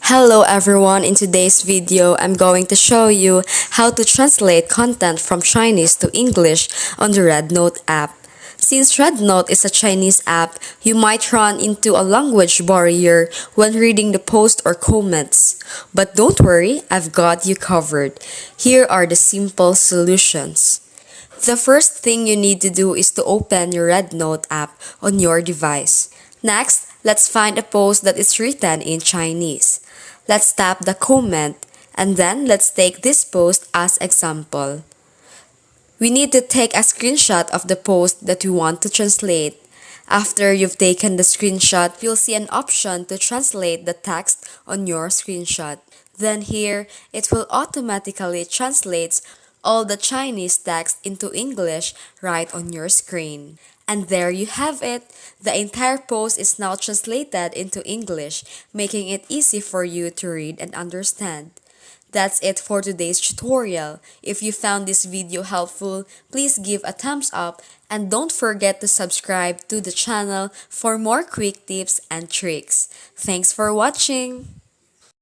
Hello everyone, in today's video, I'm going to show you how to translate content from Chinese to English on the Rednote app. Since Rednote is a Chinese app, you might run into a language barrier when reading the post or comments. But don't worry, I've got you covered. Here are the simple solutions. The first thing you need to do is to open your Rednote app on your device. Next, let's find a post that is written in Chinese. Let's tap the comment and then let's take this post as example. We need to take a screenshot of the post that we want to translate. After you've taken the screenshot, you'll see an option to translate the text on your screenshot. Then here, it will automatically translate all the Chinese text into English right on your screen. And there you have it. The entire post is now translated into English, making it easy for you to read and understand. That's it for today's tutorial. If you found this video helpful, please give a thumbs up and don't forget to subscribe to the channel for more quick tips and tricks. Thanks for watching!